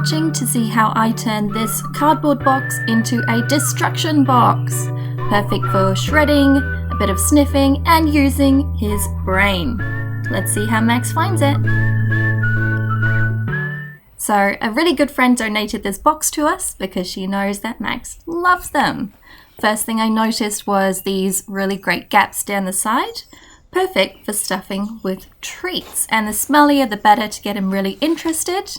watching to see how I turn this cardboard box into a destruction box. Perfect for shredding, a bit of sniffing, and using his brain. Let's see how Max finds it. So a really good friend donated this box to us because she knows that Max loves them. First thing I noticed was these really great gaps down the side. Perfect for stuffing with treats, and the smellier the better to get him really interested.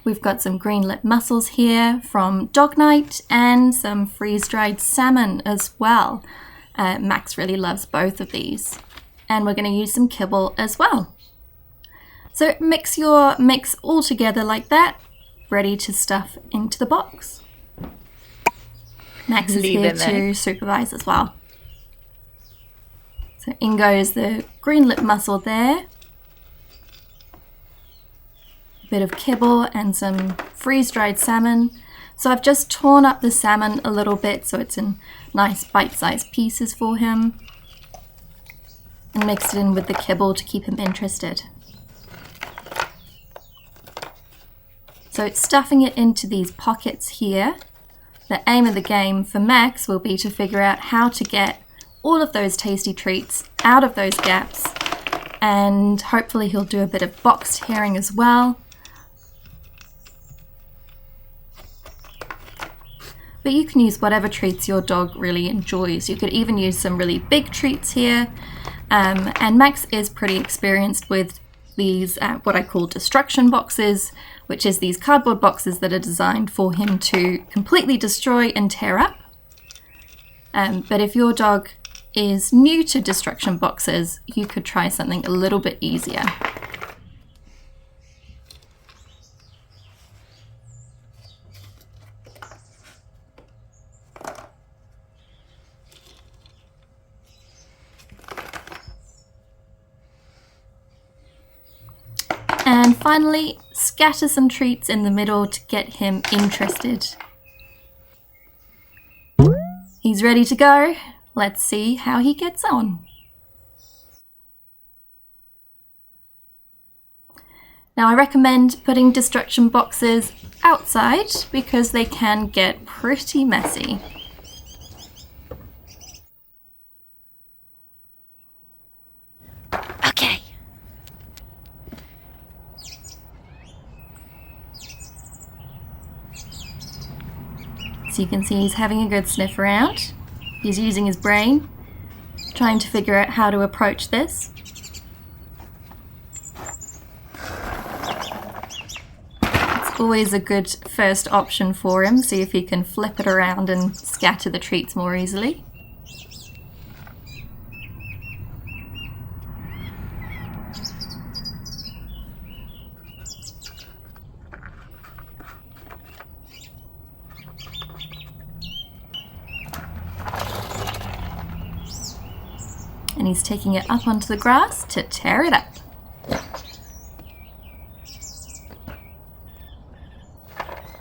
We've got some green lip mussels here from Dog Night and some freeze-dried salmon as well. Max really loves both of these, and we're going to use some kibble as well. So mix your mix all together like that, ready to stuff into the box. Max is here to supervise as well. So in goes the green lip mussel there. A bit of kibble and some freeze-dried salmon. So I've just torn up the salmon a little bit so it's in nice bite-sized pieces for him. And mixed it in with the kibble to keep him interested. So it's stuffing it into these pockets here. The aim of the game for Max will be to figure out how to get all of those tasty treats out of those gaps, and hopefully he'll do a bit of box tearing as well. But you can use whatever treats your dog really enjoys. You could even use some really big treats here. And Max is pretty experienced with these, what I call destruction boxes, which is these cardboard boxes that are designed for him to completely destroy and tear up. But if your dog is new to destruction boxes, you could try something a little bit easier. And finally, scatter some treats in the middle to get him interested. He's ready to go. Let's see how he gets on. Now I recommend putting destruction boxes outside because they can get pretty messy. Okay. So you can see he's having a good sniff around. He's using his brain, trying to figure out how to approach this. It's always a good first option for him, see if he can flip it around and scatter the treats more easily. And he's taking it up onto the grass to tear it up.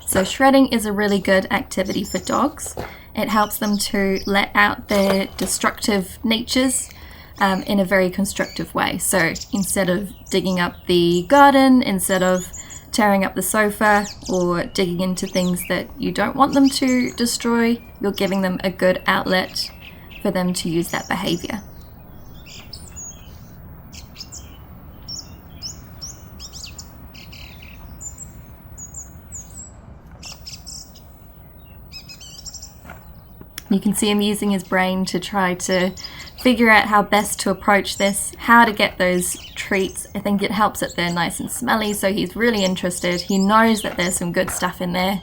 So shredding is a really good activity for dogs. It helps them to let out their destructive natures in a very constructive way. So instead of digging up the garden, instead of tearing up the sofa or digging into things that you don't want them to destroy, you're giving them a good outlet for them to use that behaviour. You can see him using his brain to try to figure out how best to approach this, how to get those treats. I think it helps that they're nice and smelly, so he's really interested. He knows that there's some good stuff in there.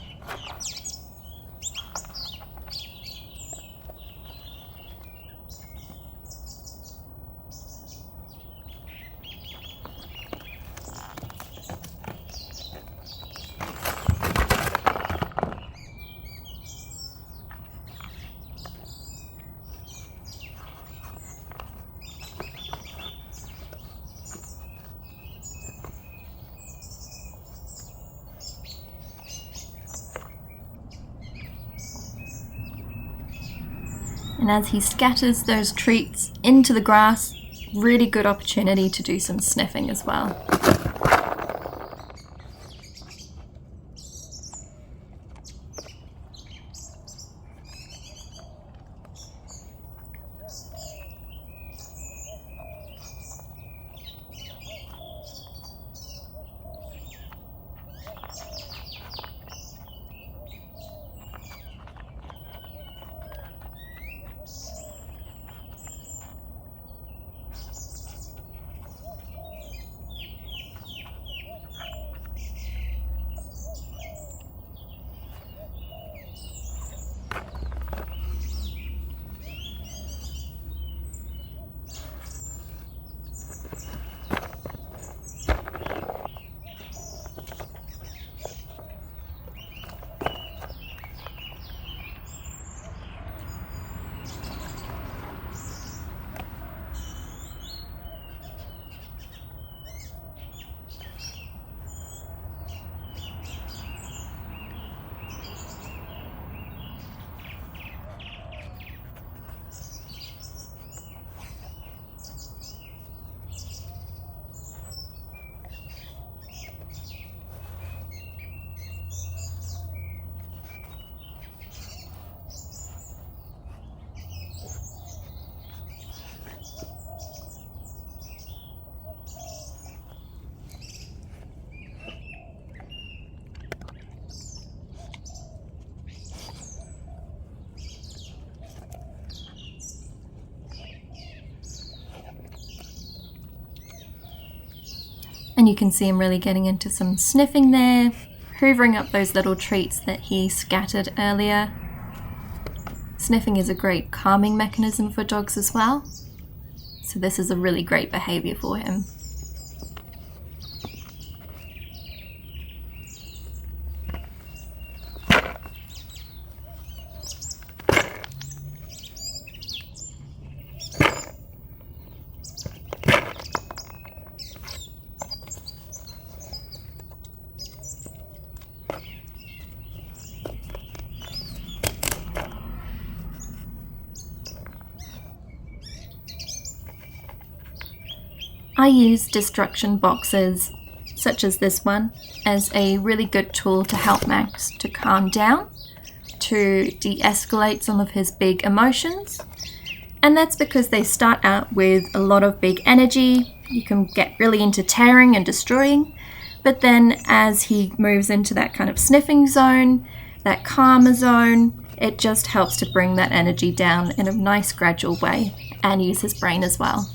And as he scatters those treats into the grass, really good opportunity to do some sniffing as well. And you can see him really getting into some sniffing there, hoovering up those little treats that he scattered earlier. Sniffing is a great calming mechanism for dogs as well, so this is a really great behaviour for him. I use destruction boxes, such as this one, as a really good tool to help Max to calm down, to de-escalate some of his big emotions. And that's because they start out with a lot of big energy. You can get really into tearing and destroying, but then as he moves into that kind of sniffing zone, that calmer zone, it just helps to bring that energy down in a nice gradual way and use his brain as well.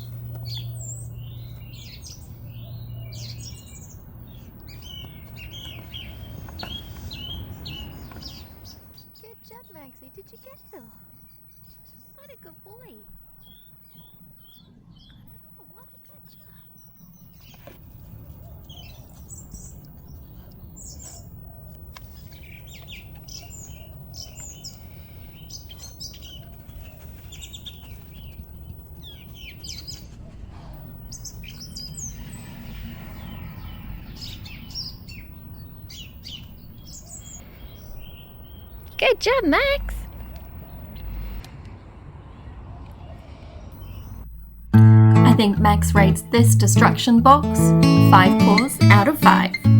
Good job, Maxie. Did you get her? What a good boy. Oh, what a good job. Good job, Max. I think Max rates this destruction box 5 paws out of 5.